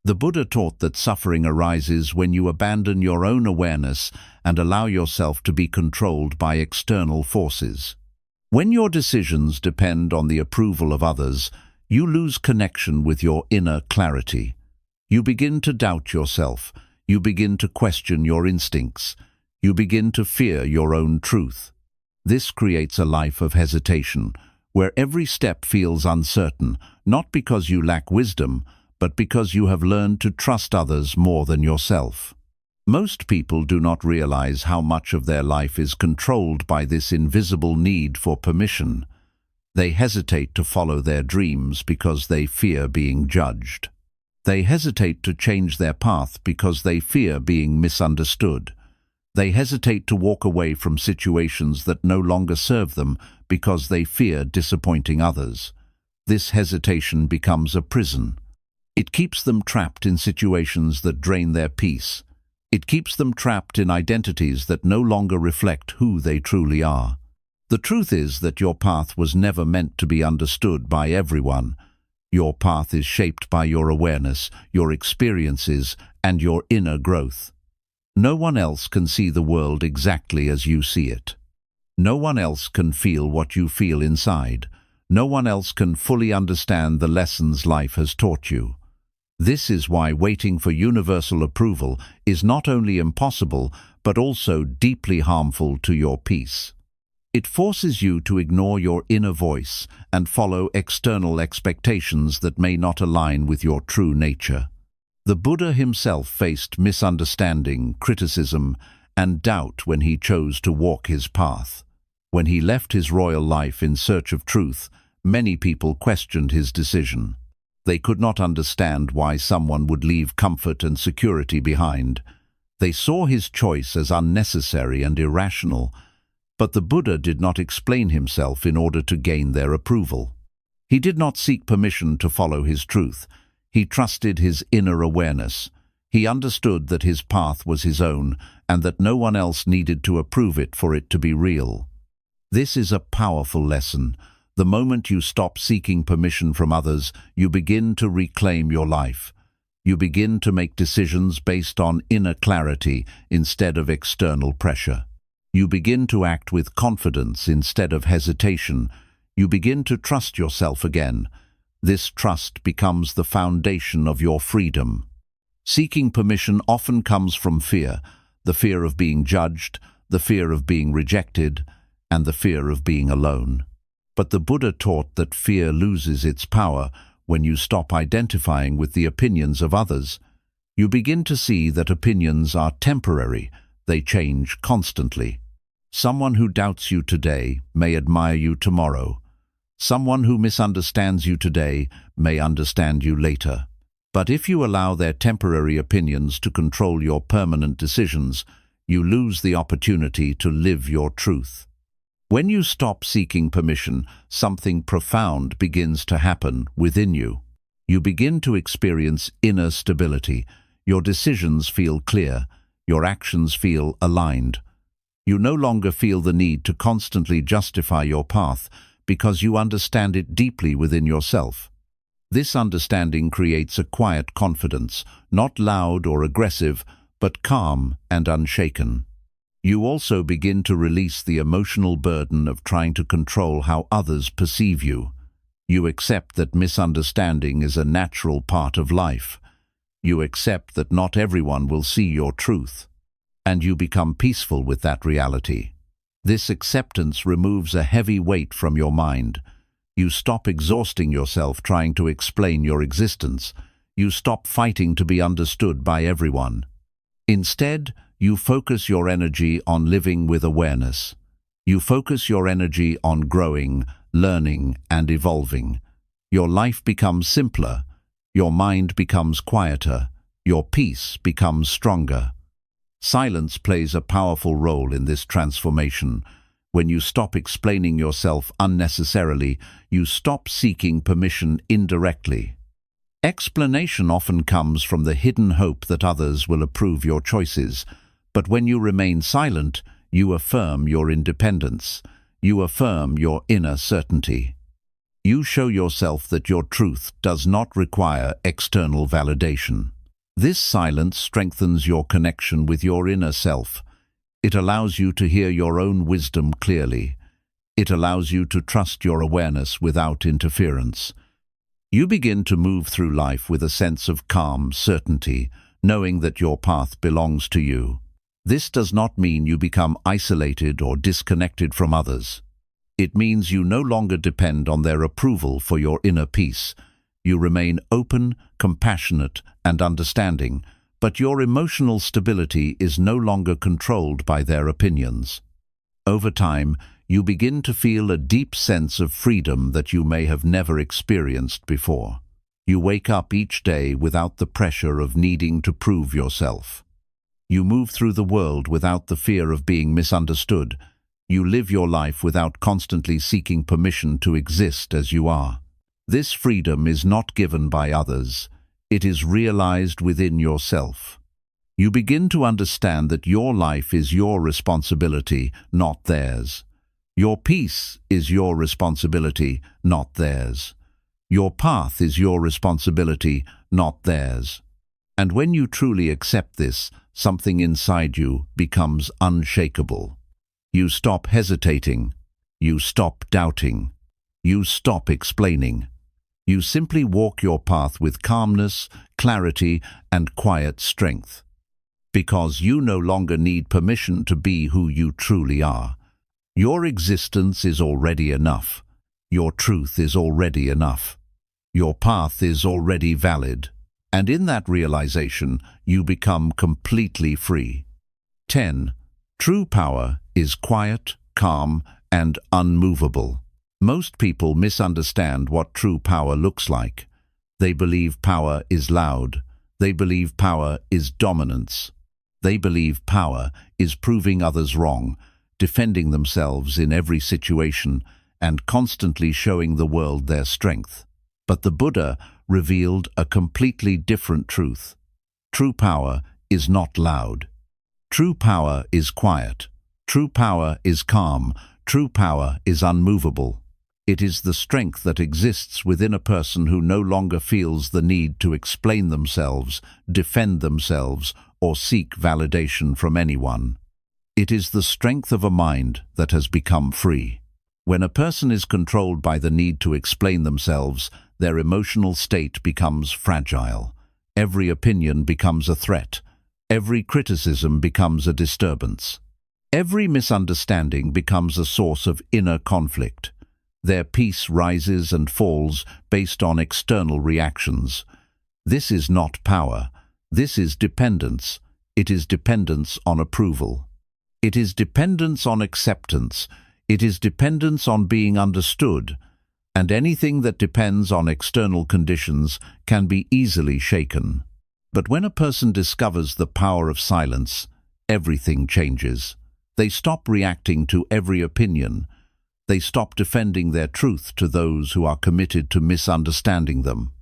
[SPEAKER 1] The Buddha taught that suffering arises when you abandon your own awareness and allow yourself to be controlled by external forces. When your decisions depend on the approval of others, you lose connection with your inner clarity. You begin to doubt yourself. You begin to question your instincts. You begin to fear your own truth. This creates a life of hesitation, where every step feels uncertain, not because you lack wisdom, but because you have learned to trust others more than yourself. Most people do not realize how much of their life is controlled by this invisible need for permission. They hesitate to follow their dreams because they fear being judged. They hesitate to change their path because they fear being misunderstood. They hesitate to walk away from situations that no longer serve them because they fear disappointing others. This hesitation becomes a prison. It keeps them trapped in situations that drain their peace. It keeps them trapped in identities that no longer reflect who they truly are. The truth is that your path was never meant to be understood by everyone. Your path is shaped by your awareness, your experiences, and your inner growth. No one else can see the world exactly as you see it. No one else can feel what you feel inside. No one else can fully understand the lessons life has taught you. This is why waiting for universal approval is not only impossible, but also deeply harmful to your peace. It forces you to ignore your inner voice and follow external expectations that may not align with your true nature. The Buddha himself faced misunderstanding, criticism, and doubt when he chose to walk his path. When he left his royal life in search of truth, many people questioned his decision. They could not understand why someone would leave comfort and security behind. They saw his choice as unnecessary and irrational, but the Buddha did not explain himself in order to gain their approval. He did not seek permission to follow his truth. He trusted his inner awareness. He understood that his path was his own and that no one else needed to approve it for it to be real. This is a powerful lesson. The moment you stop seeking permission from others, you begin to reclaim your life. You begin to make decisions based on inner clarity instead of external pressure. You begin to act with confidence instead of hesitation. You begin to trust yourself again. This trust becomes the foundation of your freedom. Seeking permission often comes from fear, the fear of being judged, the fear of being rejected, and the fear of being alone. But the Buddha taught that fear loses its power when you stop identifying with the opinions of others. You begin to see that opinions are temporary. They change constantly. Someone who doubts you today may admire you tomorrow. Someone who misunderstands you today may understand you later. But if you allow their temporary opinions to control your permanent decisions, you lose the opportunity to live your truth. When you stop seeking permission, something profound begins to happen within you. You begin to experience inner stability. Your decisions feel clear. Your actions feel aligned. You no longer feel the need to constantly justify your path because you understand it deeply within yourself. This understanding creates a quiet confidence, not loud or aggressive, but calm and unshaken. You also begin to release the emotional burden of trying to control how others perceive you. You accept that misunderstanding is a natural part of life. You accept that not everyone will see your truth. And you become peaceful with that reality. This acceptance removes a heavy weight from your mind. You stop exhausting yourself trying to explain your existence. You stop fighting to be understood by everyone. Instead, you focus your energy on living with awareness. You focus your energy on growing, learning, and evolving. Your life becomes simpler. Your mind becomes quieter. Your peace becomes stronger. Silence plays a powerful role in this transformation. When you stop explaining yourself unnecessarily, you stop seeking permission indirectly. Explanation often comes from the hidden hope that others will approve your choices. But when you remain silent, you affirm your independence. You affirm your inner certainty. You show yourself that your truth does not require external validation. This silence strengthens your connection with your inner self. It allows you to hear your own wisdom clearly. It allows you to trust your awareness without interference. You begin to move through life with a sense of calm certainty, knowing that your path belongs to you. This does not mean you become isolated or disconnected from others. It means you no longer depend on their approval for your inner peace. You remain open, compassionate, and understanding, but your emotional stability is no longer controlled by their opinions. Over time, you begin to feel a deep sense of freedom that you may have never experienced before. You wake up each day without the pressure of needing to prove yourself. You move through the world without the fear of being misunderstood. You live your life without constantly seeking permission to exist as you are. This freedom is not given by others. It is realized within yourself. You begin to understand that your life is your responsibility, not theirs. Your peace is your responsibility, not theirs. Your path is your responsibility, not theirs. And when you truly accept this, something inside you becomes unshakable. You stop hesitating. You stop doubting. You stop explaining. You simply walk your path with calmness, clarity, and quiet strength. Because you no longer need permission to be who you truly are. Your existence is already enough. Your truth is already enough. Your path is already valid. And in that realization, you become completely free. 10. True power is quiet, calm, and unmovable. Most people misunderstand what true power looks like. They believe power is loud. They believe power is dominance. They believe power is proving others wrong, defending themselves in every situation, and constantly showing the world their strength. But the Buddha revealed a completely different truth. True power is not loud. True power is quiet. True power is calm. True power is unmovable. It is the strength that exists within a person who no longer feels the need to explain themselves, defend themselves, or seek validation from anyone. It is the strength of a mind that has become free. When a person is controlled by the need to explain themselves, their emotional state becomes fragile. Every opinion becomes a threat. Every criticism becomes a disturbance. Every misunderstanding becomes a source of inner conflict. Their peace rises and falls based on external reactions. This is not power. This is dependence. It is dependence on approval. It is dependence on acceptance. It is dependence on being understood. And anything that depends on external conditions can be easily shaken. But when a person discovers the power of silence, everything changes. They stop reacting to every opinion. They stop defending their truth to those who are committed to misunderstanding them.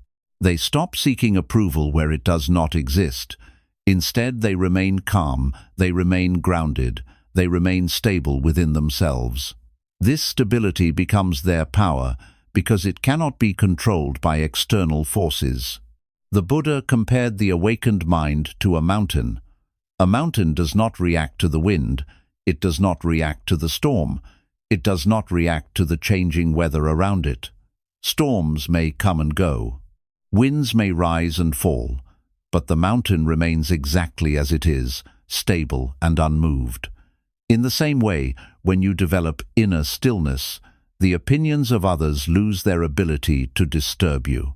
[SPEAKER 1] They stop seeking approval where it does not exist. Instead, they remain calm, they remain grounded, they remain stable within themselves. This stability becomes their power because it cannot be controlled by external forces. The Buddha compared the awakened mind to a mountain. A mountain does not react to the wind. It does not react to the storm. It does not react to the changing weather around it. Storms may come and go. Winds may rise and fall. But the mountain remains exactly as it is, stable and unmoved. In the same way, when you develop inner stillness, the opinions of others lose their ability to disturb you.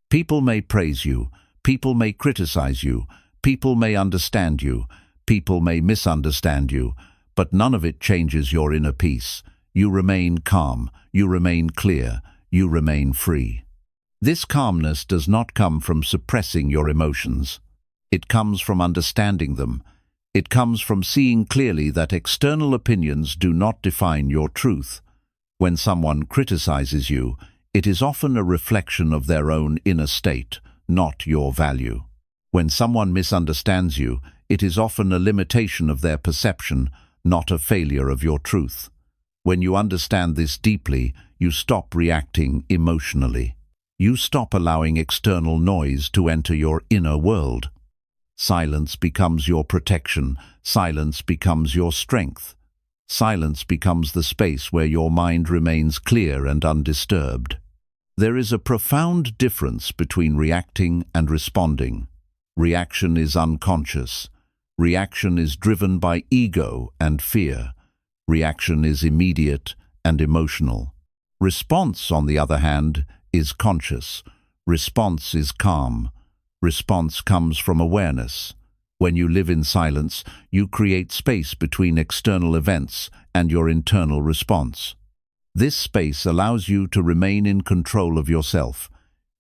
[SPEAKER 1] People may praise you, people may criticize you, people may understand you, people may misunderstand you, but none of it changes your inner peace. You remain calm, you remain clear, you remain free. This calmness does not come from suppressing your emotions. It comes from understanding them. It comes from seeing clearly that external opinions do not define your truth. When someone criticizes you, it is often a reflection of their own inner state, not your value. When someone misunderstands you, it is often a limitation of their perception, not a failure of your truth. When you understand this deeply, you stop reacting emotionally. You stop allowing external noise to enter your inner world. Silence becomes your protection. Silence becomes your strength. Silence becomes the space where your mind remains clear and undisturbed. There is a profound difference between reacting and responding. Reaction is unconscious. Reaction is driven by ego and fear. Reaction is immediate and emotional. Response, on the other hand, is conscious. Response is calm. Response comes from awareness. When you live in silence, you create space between external events and your internal response. This space allows you to remain in control of yourself.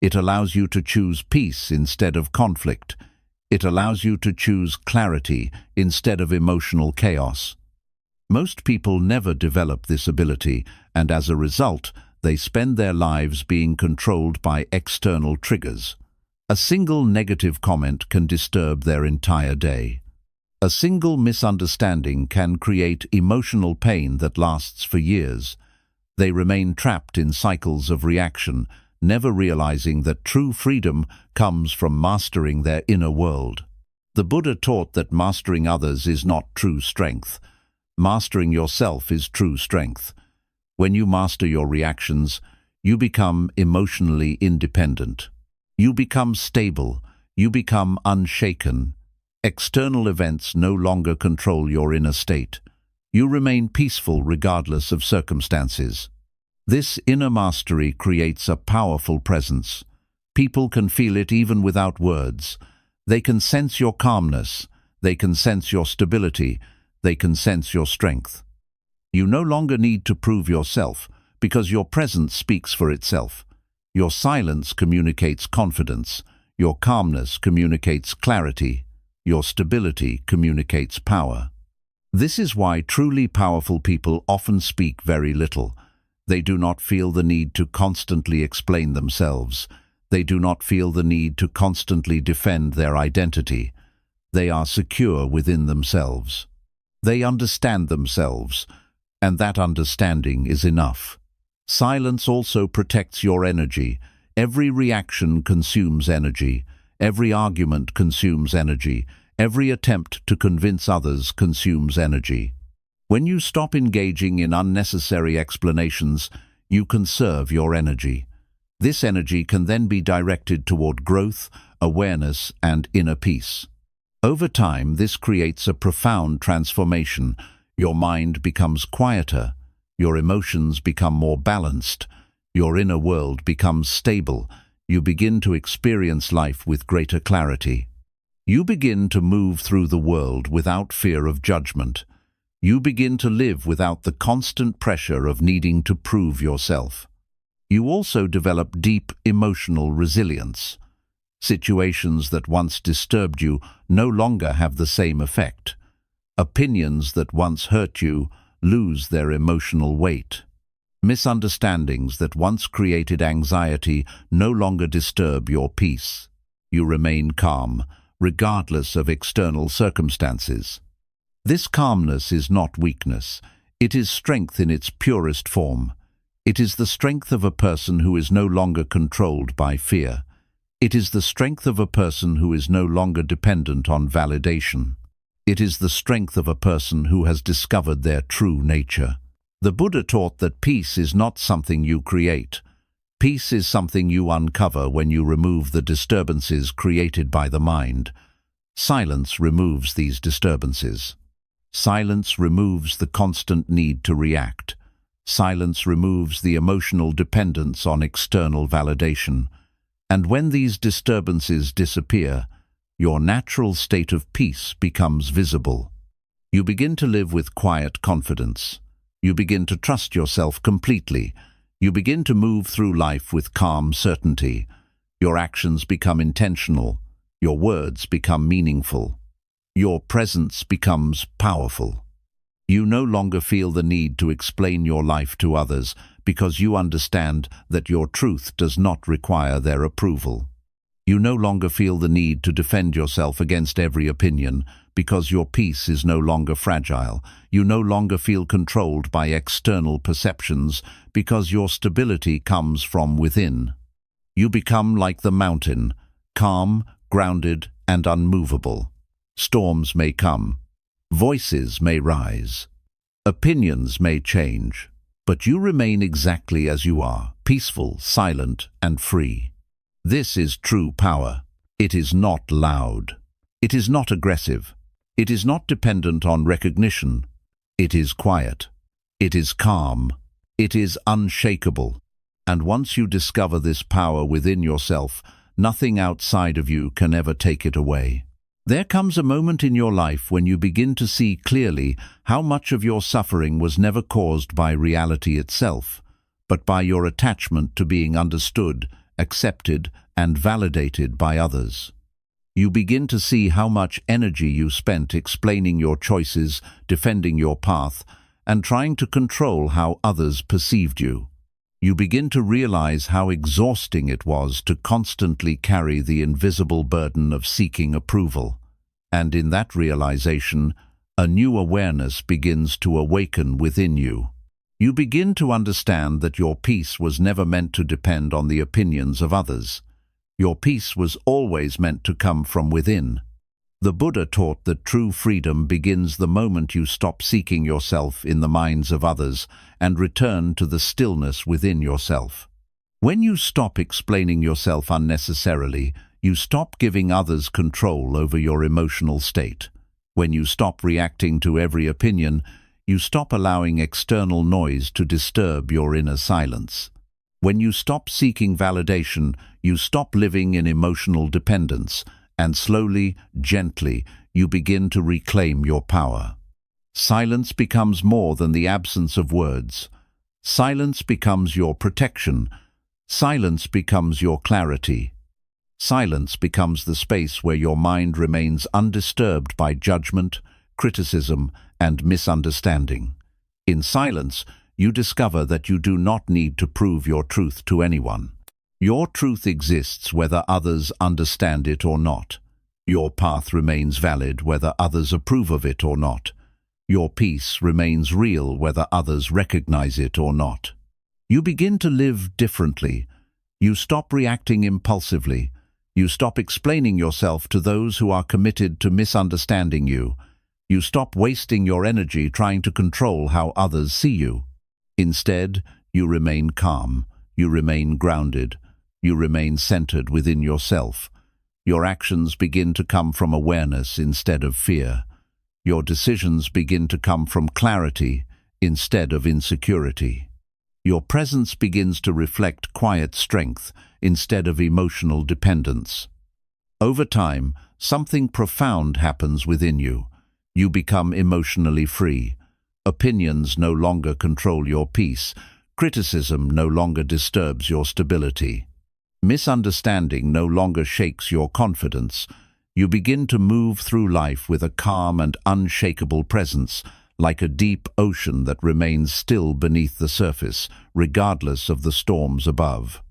[SPEAKER 1] It allows you to choose peace instead of conflict. It allows you to choose clarity instead of emotional chaos. Most people never develop this ability, and as a result, they spend their lives being controlled by external triggers. A single negative comment can disturb their entire day. A single misunderstanding can create emotional pain that lasts for years. They remain trapped in cycles of reaction, never realizing that true freedom comes from mastering their inner world. The Buddha taught that mastering others is not true strength. Mastering yourself is true strength. When you master your reactions, You become emotionally independent. You become stable. You become unshaken. External events no longer control your inner state. You remain peaceful regardless of circumstances. This inner mastery creates a powerful presence. People can feel it even without words. They can sense your calmness. They can sense your stability. They can sense your strength. You no longer need to prove yourself because your presence speaks for itself. Your silence communicates confidence. Your calmness communicates clarity. Your stability communicates power. This is why truly powerful people often speak very little. They do not feel the need to constantly explain themselves. They do not feel the need to constantly defend their identity. They are secure within themselves. They understand themselves, and that understanding is enough. Silence also protects your energy. Every reaction consumes energy. Every argument consumes energy. Every attempt to convince others consumes energy. When you stop engaging in unnecessary explanations, you conserve your energy. This energy can then be directed toward growth, awareness, and inner peace. Over time, this creates a profound transformation. Your mind becomes quieter. Your emotions become more balanced. Your inner world becomes stable. You begin to experience life with greater clarity. You begin to move through the world without fear of judgment. You begin to live without the constant pressure of needing to prove yourself. You also develop deep emotional resilience. Situations that once disturbed you no longer have the same effect. Opinions that once hurt you lose their emotional weight. Misunderstandings that once created anxiety no longer disturb your peace. You remain calm, regardless of external circumstances. This calmness is not weakness. It is strength in its purest form. It is the strength of a person who is no longer controlled by fear. It is the strength of a person who is no longer dependent on validation. It is the strength of a person who has discovered their true nature. The Buddha taught that peace is not something you create. Peace is something you uncover when you remove the disturbances created by the mind. Silence removes these disturbances. Silence removes the constant need to react. Silence removes the emotional dependence on external validation. And when these disturbances disappear, your natural state of peace becomes visible. You begin to live with quiet confidence. You begin to trust yourself completely. You begin to move through life with calm certainty. Your actions become intentional. Your words become meaningful. Your presence becomes powerful. You no longer feel the need to explain your life to others because you understand that your truth does not require their approval. You no longer feel the need to defend yourself against every opinion because your peace is no longer fragile. You no longer feel controlled by external perceptions because your stability comes from within. You become like the mountain, calm, grounded, and unmovable. Storms may come. Voices may rise. Opinions may change. But you remain exactly as you are, peaceful, silent, and free. This is true power. It is not loud. It is not aggressive. It is not dependent on recognition. It is quiet. It is calm. It is unshakable. And once you discover this power within yourself, nothing outside of you can ever take it away. There comes a moment in your life when you begin to see clearly how much of your suffering was never caused by reality itself, but by your attachment to being understood, accepted, and validated by others. You begin to see how much energy you spent explaining your choices, defending your path, and trying to control how others perceived you. You begin to realize how exhausting it was to constantly carry the invisible burden of seeking approval. And in that realization, a new awareness begins to awaken within you. You begin to understand that your peace was never meant to depend on the opinions of others. Your peace was always meant to come from within. The Buddha taught that true freedom begins the moment you stop seeking yourself in the minds of others and return to the stillness within yourself. When you stop explaining yourself unnecessarily, you stop giving others control over your emotional state. When you stop reacting to every opinion, you stop allowing external noise to disturb your inner silence. When you stop seeking validation, you stop living in emotional dependence, and slowly, gently, you begin to reclaim your power. Silence becomes more than the absence of words. Silence becomes your protection. Silence becomes your clarity. Silence becomes the space where your mind remains undisturbed by judgment, criticism, and misunderstanding. In silence, you discover that you do not need to prove your truth to anyone. Your truth exists whether others understand it or not. Your path remains valid whether others approve of it or not. Your peace remains real whether others recognize it or not. You begin to live differently. You stop reacting impulsively. You stop explaining yourself to those who are committed to misunderstanding you. You stop wasting your energy trying to control how others see you. Instead, you remain calm. You remain grounded. You remain centered within yourself. Your actions begin to come from awareness instead of fear. Your decisions begin to come from clarity instead of insecurity. Your presence begins to reflect quiet strength instead of emotional dependence. Over time, something profound happens within you. You become emotionally free. Opinions no longer control your peace. Criticism no longer disturbs your stability. Misunderstanding no longer shakes your confidence. You begin to move through life with a calm and unshakable presence, like a deep ocean that remains still beneath the surface, regardless of the storms above.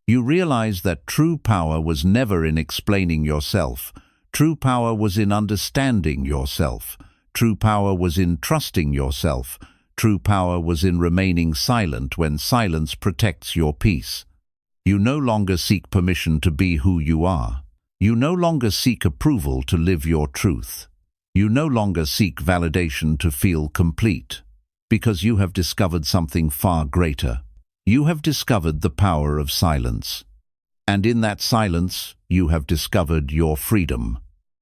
[SPEAKER 1] You realize that true power was never in explaining yourself. True power was in understanding yourself. True power was in trusting yourself. True power was in remaining silent when silence protects your peace. You no longer seek permission to be who you are. You no longer seek approval to live your truth. You no longer seek validation to feel complete, because you have discovered something far greater. You have discovered the power of silence. And in that silence, you have discovered your freedom.